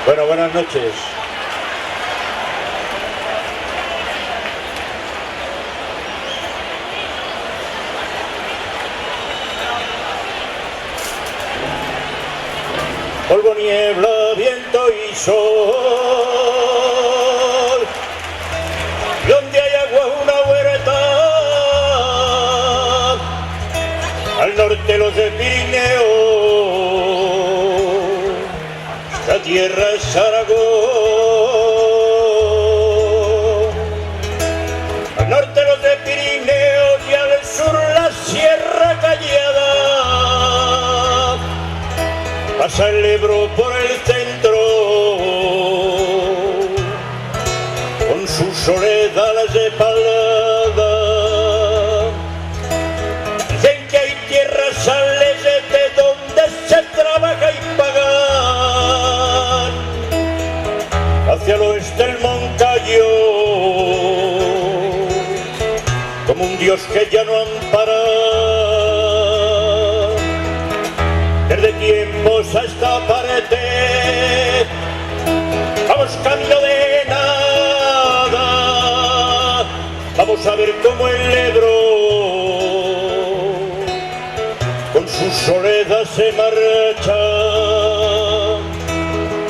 Bueno, buenas noches. Polvo, niebla, viento y sol. Donde hay agua, una huerta. Al norte los de Pirineo. Esta tierra es Aragón. Al norte los de Pirineo y al sur la Sierra Callada. Pasa el Ebro por el centro, con sus soledades de palada. Dicen que hay tierras al este donde se trabaja y pagan. Hacia el oeste el Moncayo, como un dios que ya no ampara. Desde tiempos a esta pared vamos camino de nada. Vamos a ver cómo el Ebro con su soledad se marcha.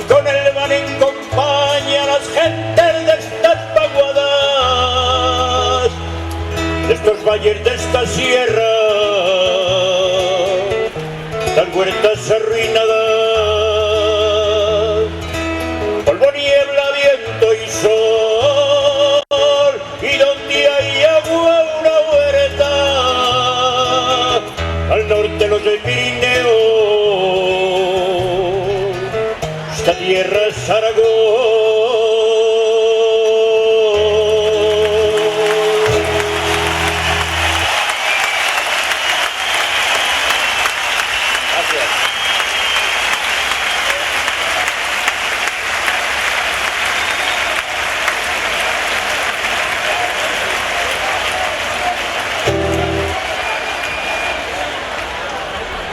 Con el Banín acompaña a las gentes de estas vaguadas, de estos valles, de esta sierra. Las huertas arruinadas, polvo, niebla, viento y sol, y donde hay agua una huerta. Al norte los del Pirineo, esta tierra es Aragón.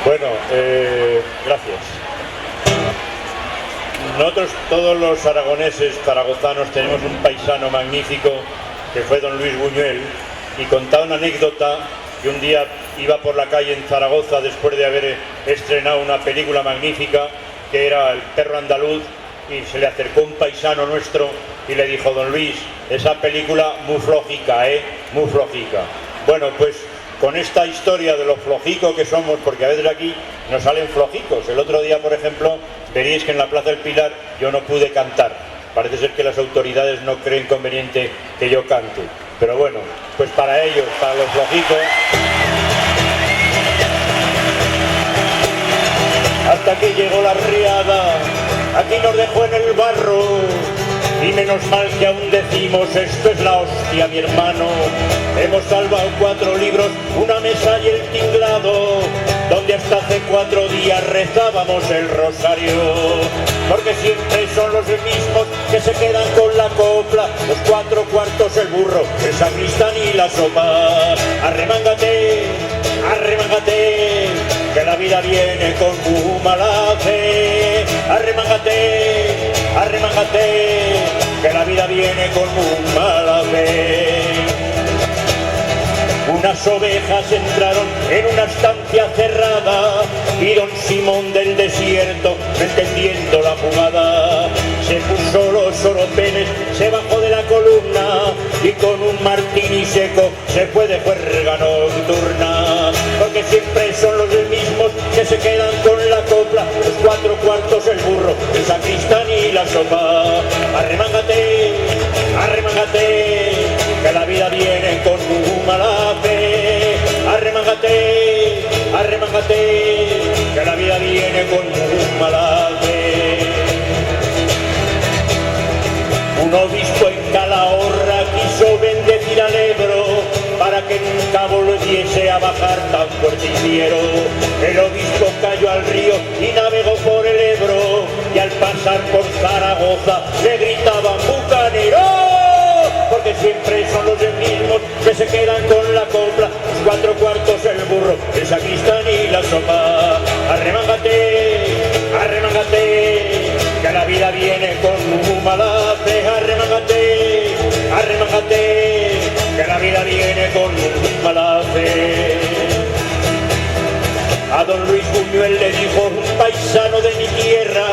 Bueno, gracias. Nosotros, todos los aragoneses, zaragozanos, tenemos un paisano magnífico que fue don Luis Buñuel, y contaba una anécdota que un día iba por la calle en Zaragoza después de haber estrenado una película magnífica que era El perro andaluz, y se le acercó un paisano nuestro y le dijo: don Luis, esa película muy flojica, muy flojica. Bueno, pues con esta historia de lo flojico que somos, porque a veces aquí nos salen flojicos. El otro día, por ejemplo, veréis que en la Plaza del Pilar yo no pude cantar. Parece ser que las autoridades no creen conveniente que yo cante. Pero bueno, pues para ellos, para los flojicos, hasta aquí llegó la riada, aquí nos dejó en el barro. Y menos mal que aún decimos: esto es la hostia, mi hermano. Hemos salvado 4 libros, una mesa y el tinglado, donde hasta hace 4 días rezábamos el rosario. Porque siempre son los mismos que se quedan con la copla, los 4 cuartos, el burro, el sacristán y la sopa. Arremángate, arremángate, que la vida viene con muy mala fe. Arremángate, arremángate, que la vida viene con muy mala fe. Unas ovejas entraron en una estancia cerrada y don Simón del desierto, no entendiendo la jugada, se puso los oropeles, se bajó de la columna y con un martini seco se fue de juerga nocturna. Porque siempre son los mismos que se quedan con la copla, los 4 cuartos, el burro, el sacristán y la sopa. Arremángate, arremángate, que la vida viene con muy mala fe. Arremángate, arremángate, que la vida viene con muy mala fe. Un obispo en Calahorra quiso bendecir al Ebro para que nunca volviese a bajar tan fuerte y fiero. El obispo cayó al río y navegó por el Ebro, y al pasar por Zaragoza le gritaban: ¡bucanero! Porque siempre son los mismos que se quedan con la copla, los 4 cuartos, el burro, el sacristán y la sopa. Arremángate, arremángate, que la vida vida viene con un mala fe. Arremángate, arremángate, que la vida viene con un mala fe. A don Luis Buñuel le dijo un paisano de mi tierra: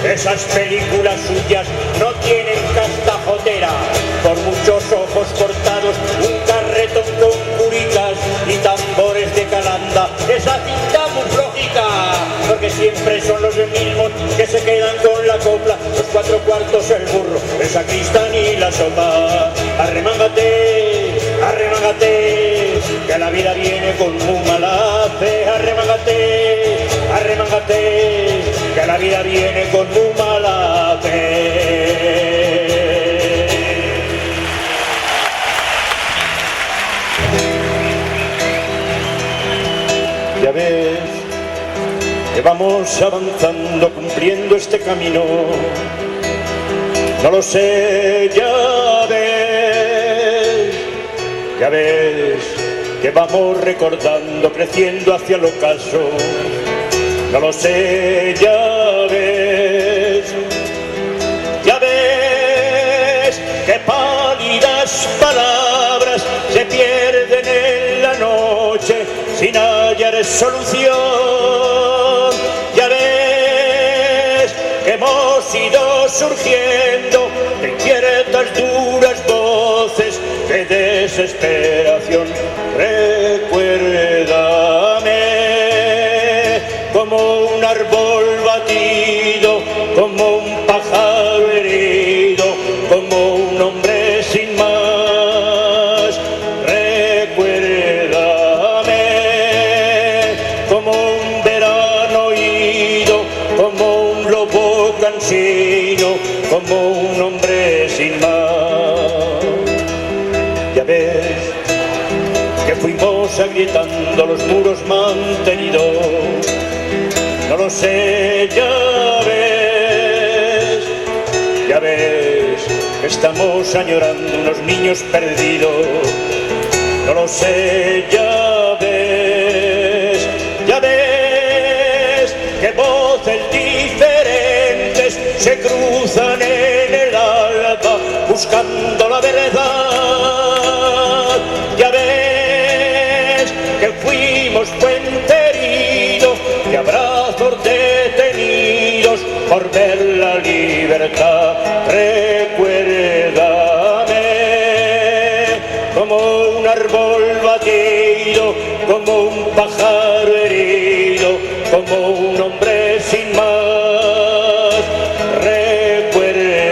esas películas suyas no tienen castajotera. Por muchos ojos cortados, un carretón con curicas y tambores de calanda, esa cinta muy flojita, porque siempre son los mismos que se quedan con la copla, los cuatro cuartos, el burro, el sacristán y la sopa. Arremángate, arremángate, que la vida viene con muy mala fe. Arremángate, arremángate, que la vida viene con muy mala fe. Ya ves que vamos avanzando, cumpliendo este camino. No lo sé, ya ves que vamos recordando, creciendo hacia el ocaso. No lo sé, ya ves que pálidas palabras se pierden en la noche sin hallar solución. Ya ves que hemos ido surgiendo de ciertas duras voces de desesperación. Recuérdame como un árbol batido, como un pájaro herido, como un hombre sin más. Recuérdame como un verano ido, como un lobo cansino, como un hombre sin más. Ya ves que fuimos agrietando los muros mantenidos. No lo sé, ya ves que estamos añorando unos niños perdidos. No lo sé, ya ves que voces diferentes se cruzan en el alba buscando la verdad. Ya ves que fuimos puente herido de abrazos detenidos por ver la libertad. Recuérdame como un árbol batido, como un pájaro herido, como un hombre sin más. Recuérdame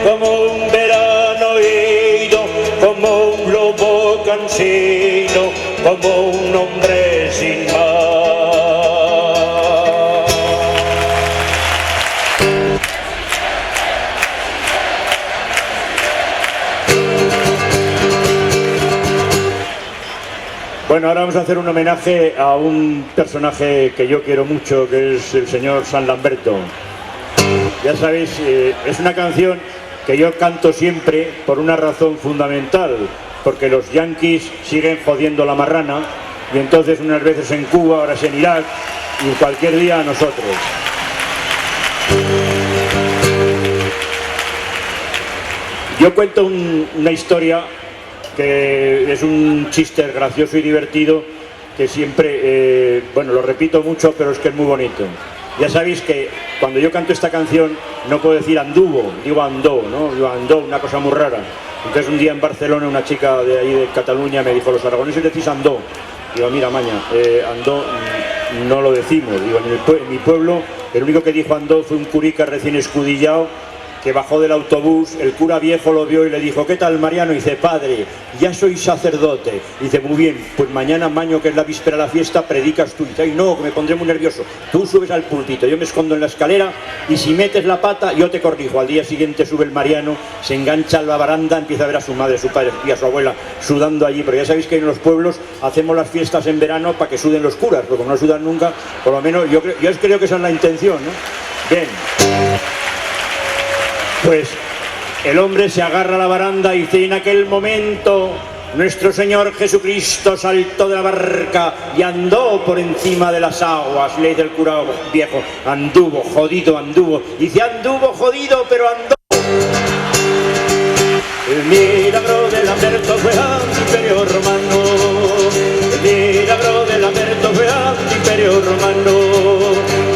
como un verano ido, como un lobo cansino, como un hombre sin más. Bueno, ahora vamos a hacer un homenaje a un personaje que yo quiero mucho, que es el señor San Lamberto. Ya sabéis, es una canción que yo canto siempre por una razón fundamental, porque los yanquis siguen jodiendo la marrana, y entonces unas veces en Cuba, ahora en Irak, y cualquier día a nosotros. Yo cuento una historia que es un chiste gracioso y divertido, que siempre, bueno, lo repito mucho, pero es que es muy bonito. Ya sabéis que cuando yo canto esta canción no puedo decir anduvo, digo andó, ¿no? Digo andó, una cosa muy rara. Entonces un día en Barcelona una chica de ahí de Cataluña me dijo: los aragoneses decís andó. Digo, mira maña, andó no lo decimos. Digo, en mi pueblo el único que dijo andó fue un curica recién escudillado que bajó del autobús. El cura viejo lo vio y le dijo: ¿qué tal, Mariano? Y dice: padre, ya soy sacerdote. Y dice: muy bien, pues mañana, maño, que es la víspera de la fiesta, predicas tú. Y dice: ay no, que me pondré muy nervioso. Tú subes al púlpito, yo me escondo en la escalera, y si metes la pata yo te corrijo. Al día siguiente sube el Mariano, se engancha a la baranda, empieza a ver a su madre, a su padre y a su abuela sudando allí. Pero ya sabéis que en los pueblos hacemos las fiestas en verano para que suden los curas, porque como no sudan nunca, por lo menos yo creo que esa es la intención, ¿no? Bien. Pues el hombre se agarra a la baranda y dice: en aquel momento Nuestro Señor Jesucristo saltó de la barca y andó por encima de las aguas. Le dice el cura viejo, anduvo, jodido, anduvo. Dice, anduvo jodido, pero andó. El milagro de Lamberto fue ante Imperio Romano. El milagro de Lamberto fue ante Imperio Romano.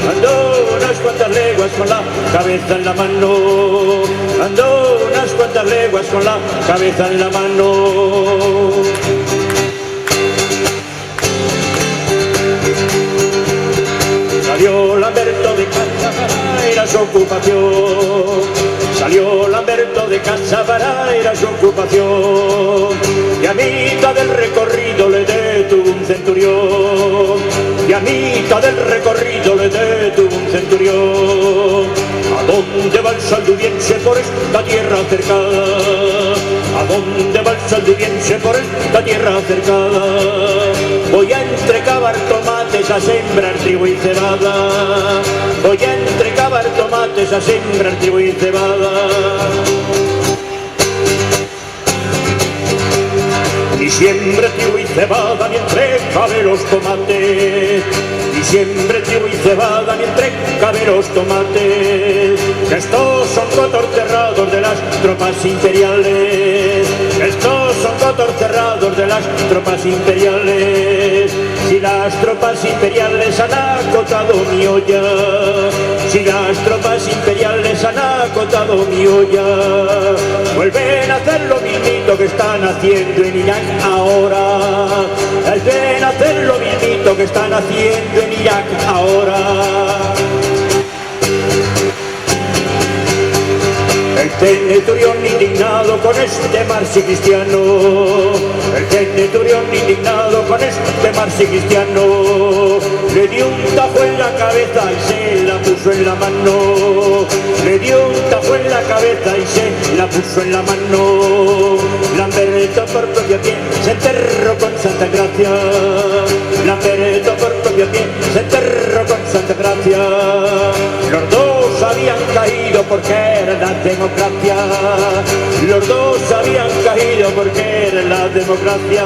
Andó unas cuantas leguas con la cabeza en la mano. Andó unas cuantas leguas con la cabeza en la mano. Salió Lamberto de casa, era su ocupación. Salió Lamberto de casa para ir a su ocupación. Y a mitad del recorrido le detuvo un centurión. Y a mitad del recorrido le detuvo un centurión. ¿A dónde va el saldubiense por esta tierra cercada? ¿A dónde va el saldubiense por esta tierra cercada? Voy a entrecavar tomates a sembrar trigo y cebada. Voy a entrecavar tomates a sembrar trigo y cebada. Y siempre trigo y cebada mientras cabe los tomates. Y siempre trigo y cebada mientras cabe los tomates. Que estos son cotorcerrados de las tropas imperiales. Estos son cotorcerrados de las tropas imperiales. Si las tropas imperiales han acotado mi olla, si las tropas imperiales han acotado mi olla, vuelven a hacer lo mismito que están haciendo en Irak ahora. Vuelven a hacer lo mismito que están haciendo en Irak ahora. El centurión indignado con este marxi cristiano. El centurión indignado con este marxi cristiano. Le dio un tajo en la cabeza y se la puso en la mano. Le dio un tajo en la cabeza y se la puso en la mano. Lamberto por propio pie se enterró con Santa Gracia. Lamberto por propio pie se enterró con Santa Gracia. Los dos habían caído porque era la democracia. Los dos habían caído porque era la democracia.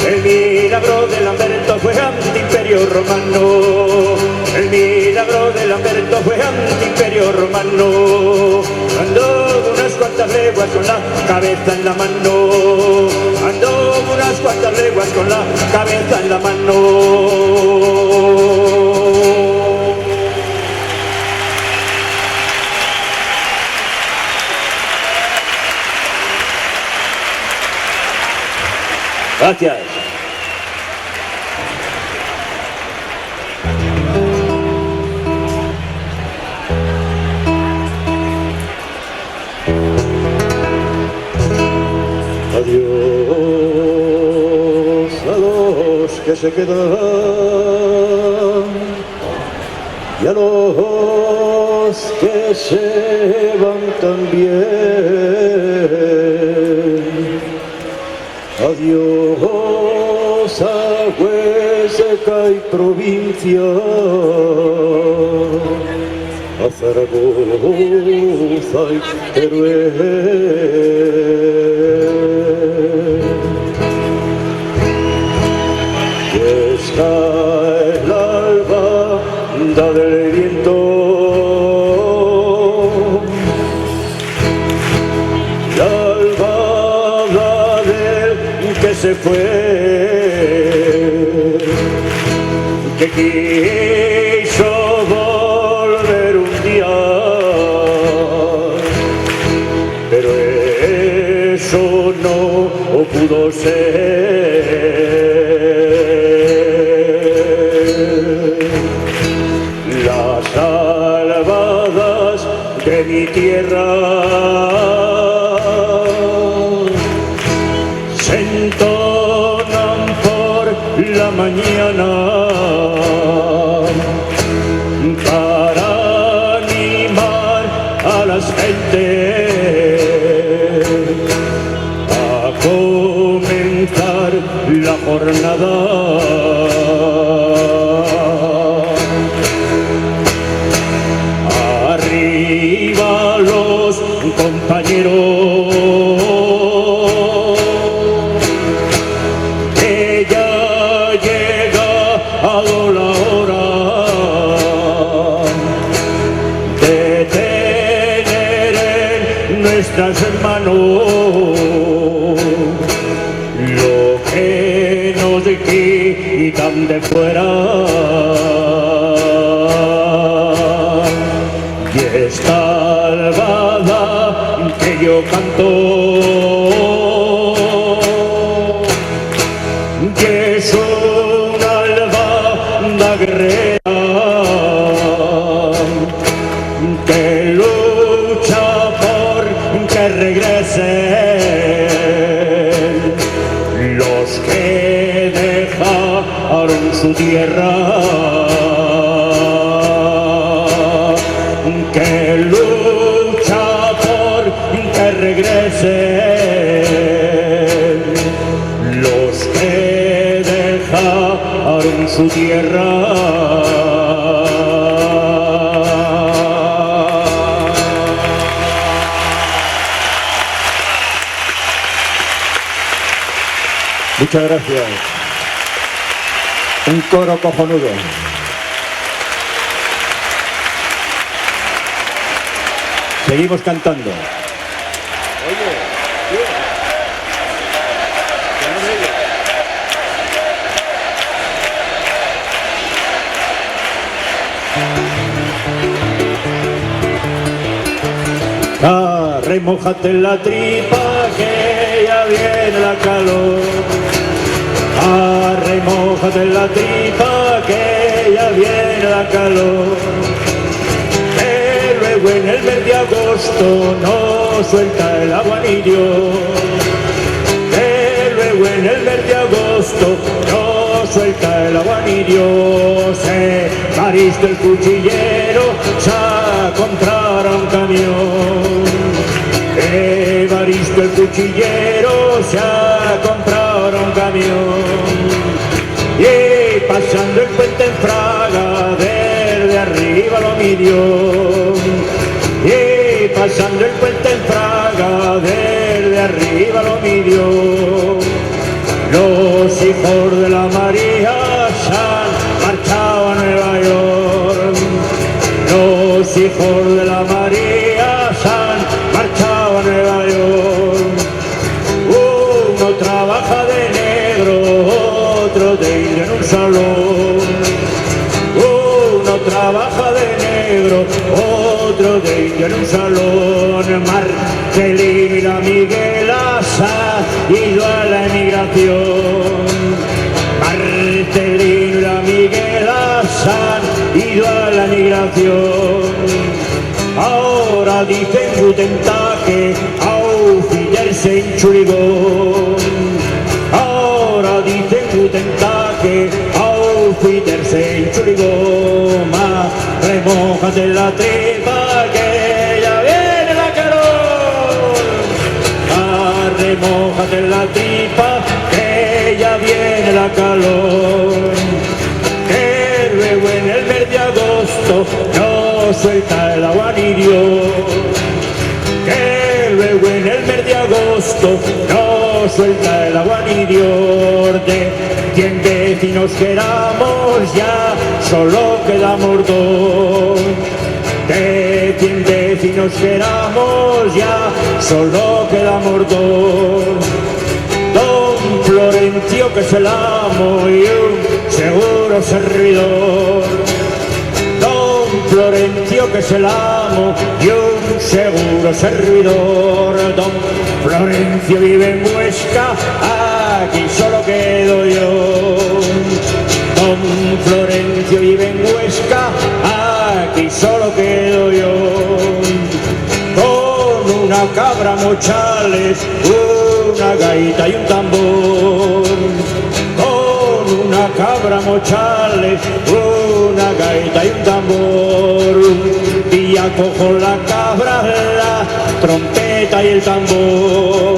El milagro de Lamberto fue ante Imperio Romano. El milagro de Lamberto fue ante Imperio Romano. Andó unas cuantas leguas con la cabeza en la mano. Andó unas cuantas leguas con la cabeza en la mano. Gracias. Adiós a los que se quedan y a los que se van también. Adiós a Hueseca y provincia, a Zaragoza y Teruel. Cae el alba del viento, la albada del que se fue, que quiso volver un día, pero eso no pudo ser. Las albadas de mi tierra se entonan por la mañana para animar a las gentes a comenzar la jornada. Arriba los compañeros, nuestras manos lo que nos quitan de fuera. Y esta albada que yo canto, que es una albada guerrera, que lucha por que regresen los que dejaron su tierra, que lucha por que regresen los que dejaron su tierra. Muchas gracias. Un coro cojonudo. Seguimos cantando. Remójate en la tripa que ya viene la calor. Remójate en la tripa que ya viene la calor. Que luego en el mes de agosto no suelta el aguanillo. Que luego en el mes de agosto no suelta el aguanillo. Se Evaristo el cuchillero se ha comprado un camión. Evaristo el cuchillero se ha comprado un camión. Y pasando el puente en Fraga, desde arriba lo midió. Y pasando el puente en Fraga, desde arriba lo midió. Los hijos de la María se han marchado a Nueva York. Los hijos de la María se han marchado a Nueva York. Uno trabaja de negro, otro de indio en un salón. Uno trabaja de negro, otro de indio en un salón. Marcelino y la Miguela se han ido a la emigración. Marcelino y la Miguela se han ido a la emigración. Ahora dicen Guten Tag, auf Wiedersehen, Entschuldigung. Ahora dicen Guten Tag, auf Wiedersehen, Entschuldigung. Remójate en la tripa que ya viene la calor. Remójate en la tripa que ya viene la calor. Que luego en el mes de agosto no suelta el aguanirio. Que luego en el mes de agosto no suelta el aguanirio. De 100 vecinos que éramos ya solo quedamos dos. De 100 vecinos que éramos ya solo quedamos dos. Don Florencio que es el amo y un seguro servidor. Don Florencio que es el amo y un seguro servidor. Don Florencio vive en Huesca, aquí solo quedo yo. Don Florencio vive en Huesca, aquí solo quedo yo. Con una cabra mochales, una gaita y un tambor. Con una cabra mochales, una gaita y un tambor. Un día cojo la cabra, la trompeta y el tambor.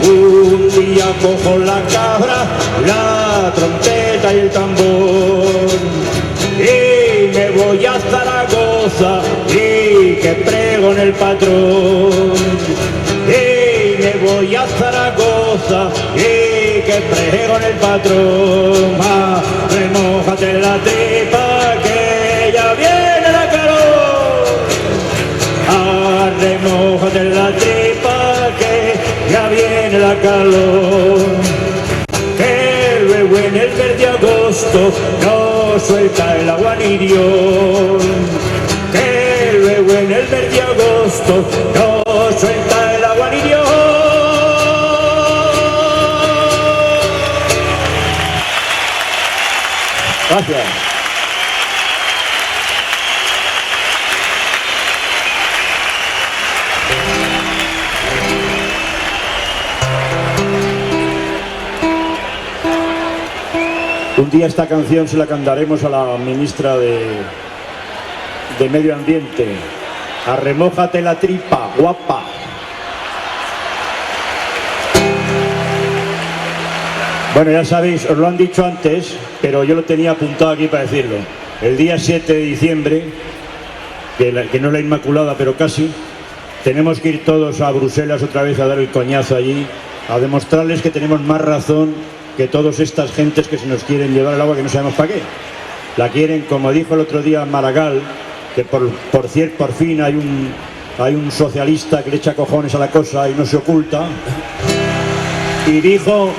Un día cojo la cabra, la trompeta y el tambor. Y me voy a Zaragoza y que prego en el patrón. Y me voy a Zaragoza y que prego en el patrón. Remójate en la tripa que ya viene la calor. Remójate en la tripa. calor, que luego en el mes de agosto no suelta el agua ni Dios, que luego en el mes de agosto no suelta el agua ni Dios. Gracias. Un día esta canción se la cantaremos a la ministra de Medio Ambiente. Arremójate la tripa, guapa. Bueno, ya sabéis, os lo han dicho antes, pero yo lo tenía apuntado aquí para decirlo. El día 7 de diciembre, que no es la Inmaculada, pero casi, tenemos que ir todos a Bruselas otra vez a dar el coñazo allí, a demostrarles que tenemos más razón que todas estas gentes que se nos quieren llevar el agua que no sabemos para qué. La quieren, como dijo el otro día Maragall, que por fin hay un socialista que le echa cojones a la cosa y no se oculta, y dijo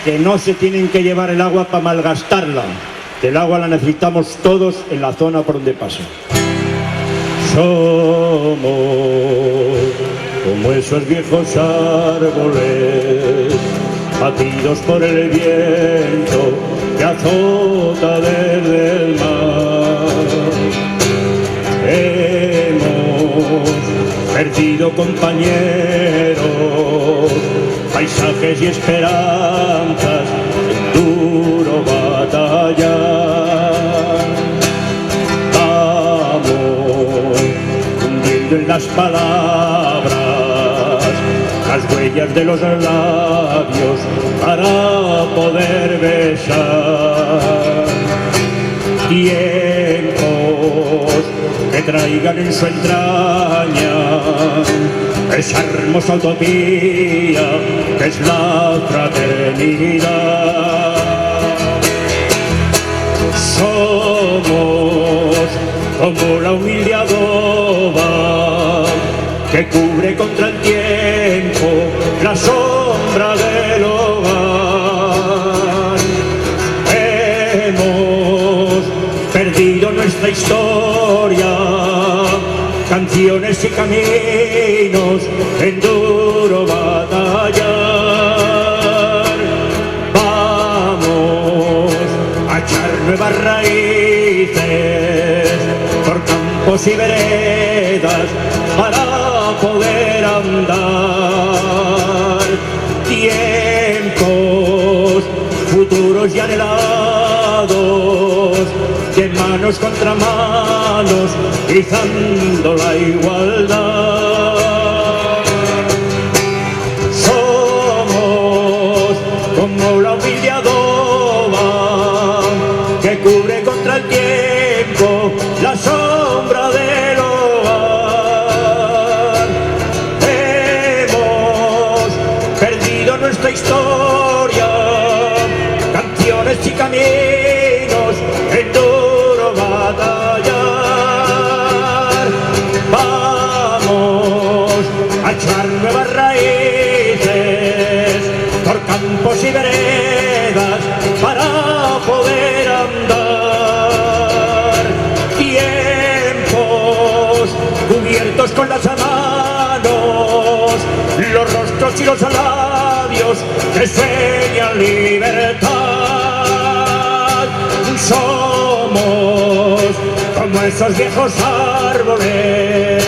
que no se tienen que llevar el agua para malgastarla, que el agua la necesitamos todos en la zona por donde pasa. Somos como esos viejos árboles batidos por el viento que azota desde el mar. Hemos perdido compañeros, paisajes y esperanzas en duro batallar. Vamos hundiendo en las palabras las huellas de los labios para poder besar. Tiempos que traigan en su entraña esa hermosa utopía que es la fraternidad. Somos como la humilde adoba que cubre contra el tiempo la sombra del hogar. Hemos perdido nuestra historia, canciones y caminos en duro batallar. Vamos a echar nuevas raíces por campos y veredas para poder andar. Tiempos futuros y anhelados, de manos contra manos, izando la igualdad. Somos como la humilde adoba que cubre contra el tiempo la sombra del hogar. Hemos perdido nuestra historia, canciones y caminos en duro batallar. Vamos a echar nuevas raíces por campos y veredas para poder andar. Tiempos cubiertos con las manos, los rostros y los labios que sueñan libertad. Somos como esos viejos árboles.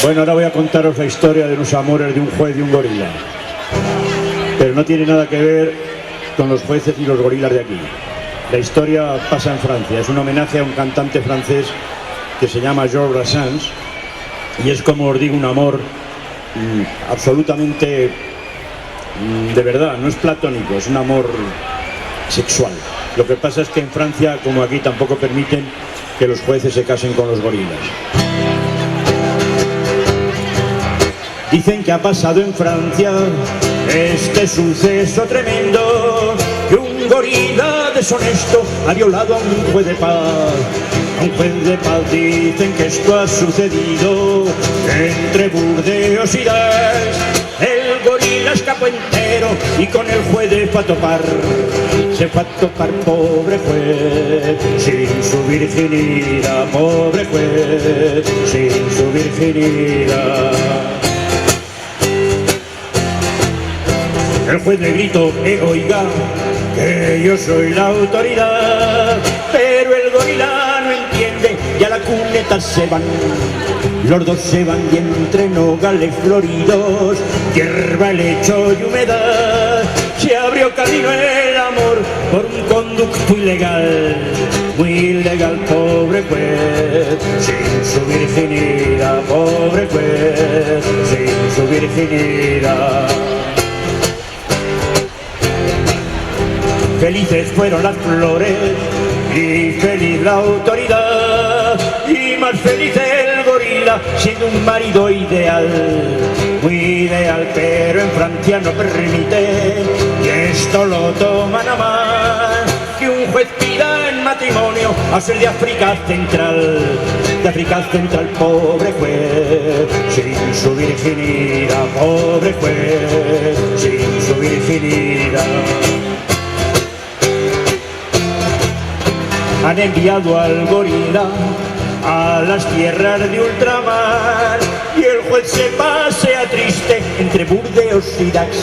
Bueno, ahora voy a contaros la historia de unos amores de un juez y un gorila. Pero no tiene nada que ver con los jueces y los gorilas de aquí. La historia pasa en Francia. Es un homenaje a un cantante francés que se llama Georges Brassens. Y es, como os digo, un amor absolutamente de verdad. No es platónico, es un amor sexual. Lo que pasa es que en Francia, como aquí, tampoco permiten que los jueces se casen con los gorilas. Dicen que ha pasado en Francia este suceso tremendo, que un gorila deshonesto ha violado a un juez de paz. A un juez de paz dicen que esto ha sucedido entre Burdeos y Dax. El gorila escapó entero y con el juez se fue a topar. Se fue a topar, pobre juez, sin su virginidad, pobre juez, sin su virginidad. El juez le gritó que oiga, que yo soy la autoridad, pero el gorila no entiende y a la cuneta se van. Los dos se van y entre nogales floridos, hierba, helecho y humedad, se abrió camino el amor por un conducto ilegal, muy ilegal, pobre juez, sin su virginidad, pobre juez, sin su virginidad. Felices fueron las flores y feliz la autoridad, y más feliz el gorila siendo un marido ideal, muy ideal, pero en Francia no permiten, y esto lo toman a mal, que un juez pida en matrimonio a ser de África Central, pobre juez, sin su virginidad, pobre juez, sin su virginidad. Han enviado al gorila a las tierras de ultramar y el juez se pasea triste entre Burdeos y Dax.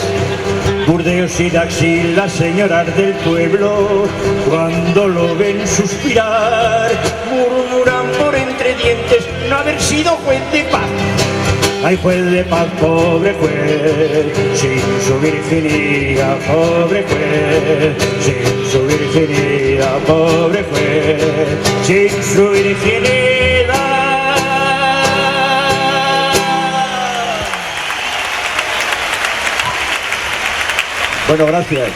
Burdeos y Dax y las señoras del pueblo, cuando lo ven suspirar, murmuran por entre dientes no haber sido juez de paz. Ay, juez de paz, pobre juez, sin su virginidad, pobre juez, sin su virginidad, pobre juez, sin su virginidad. Bueno, gracias.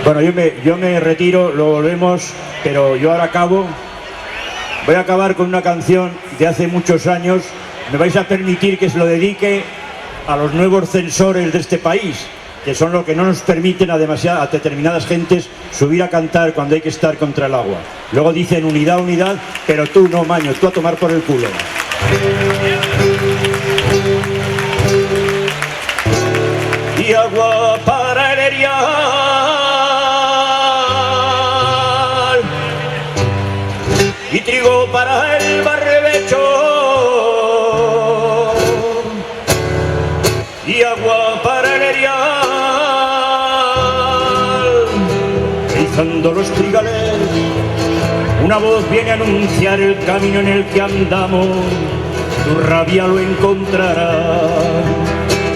Bueno, yo me retiro, lo volvemos, pero yo ahora acabo. Voy a acabar con una canción de hace muchos años. Me vais a permitir que se lo dedique a los nuevos censores de este país, que son los que no nos permiten a determinadas gentes subir a cantar cuando hay que estar contra el agua. Luego dicen unidad, unidad, pero tú no, maño, tú a tomar por el culo. Y agua para el erial, y trigo para el barbecho, y agua para el erial, rizando los trigales, una voz viene a anunciar el camino en el que andamos, tu rabia lo encontrará.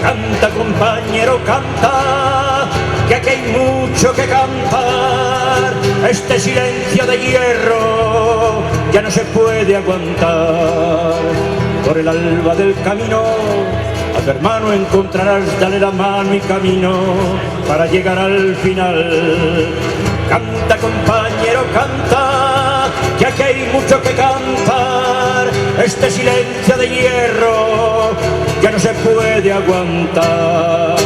Canta, compañero, canta, que aquí hay mucho que cantar. Este silencio de hierro ya no se puede aguantar. Por el alba del camino a tu hermano encontrarás, dale la mano y camino para llegar al final. Canta, compañero, canta, que aquí hay mucho que cantar. Este silencio de hierro ya no se puede aguantar.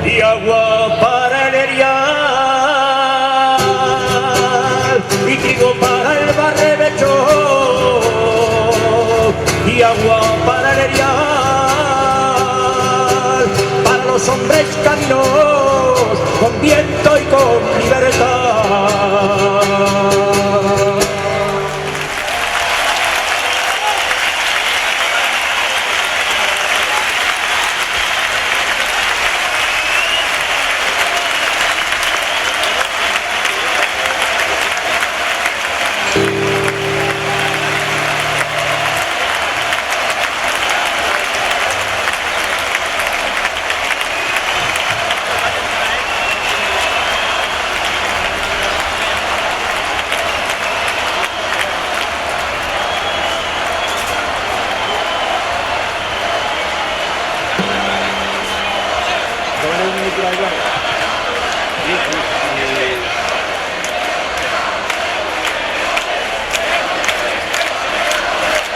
Y agua para el erial, y trigo para el barbecho, y agua para el erial, para los hombres caminos, con viento y con libertad.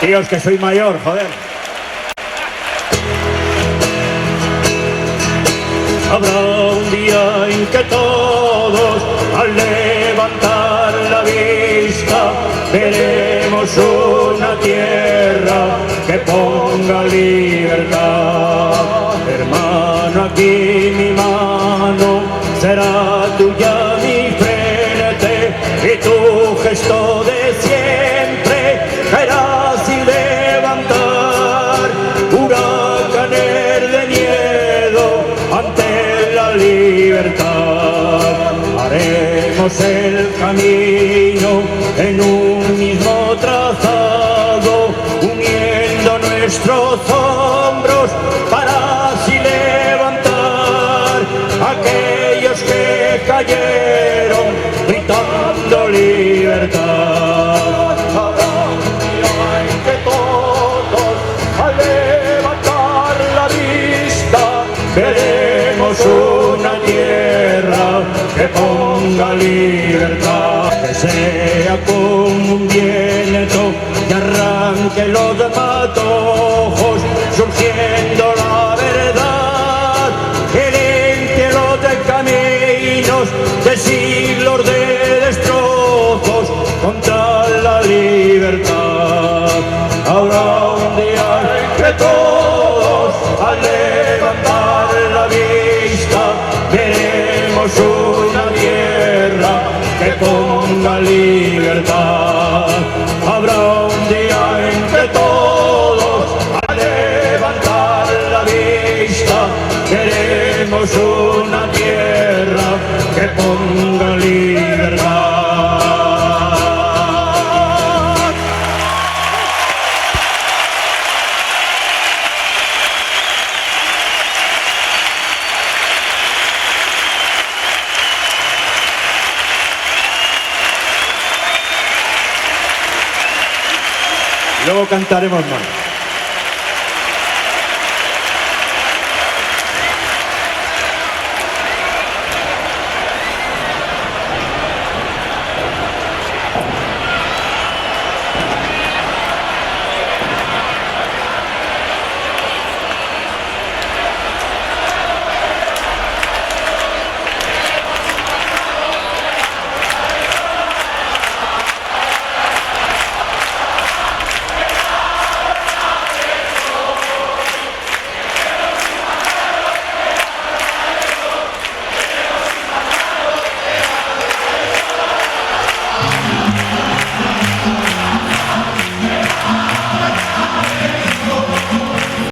Tíos, que soy mayor, joder. Habrá un día en que todos, al levantar la vista, veremos una tierra que ponga libertad. Hermano, aquí mi mano será tuya, mi frente, y tu gesto de siempre caerá sin levantar huracanes de miedo ante la libertad. Haremos el camino en un mismo trazado, uniendo nuestros hombros para así levantar a aquellos que cayeron gritando libertad. Habrá un día en que todos, al levantar la vista, veremos una tierra que ponga libertad, que sea como un viento que arranque los matojos, surgiendo la verdad, que limpie los caminos de siglos de destrozos contra la libertad. Habrá un día en que todos, al levantar la vista, veremos una tierra que ponga libertad. Habrá un día en que todos, al levantar la vista, veremos una tierra que ponga libertad. Luego cantaremos más.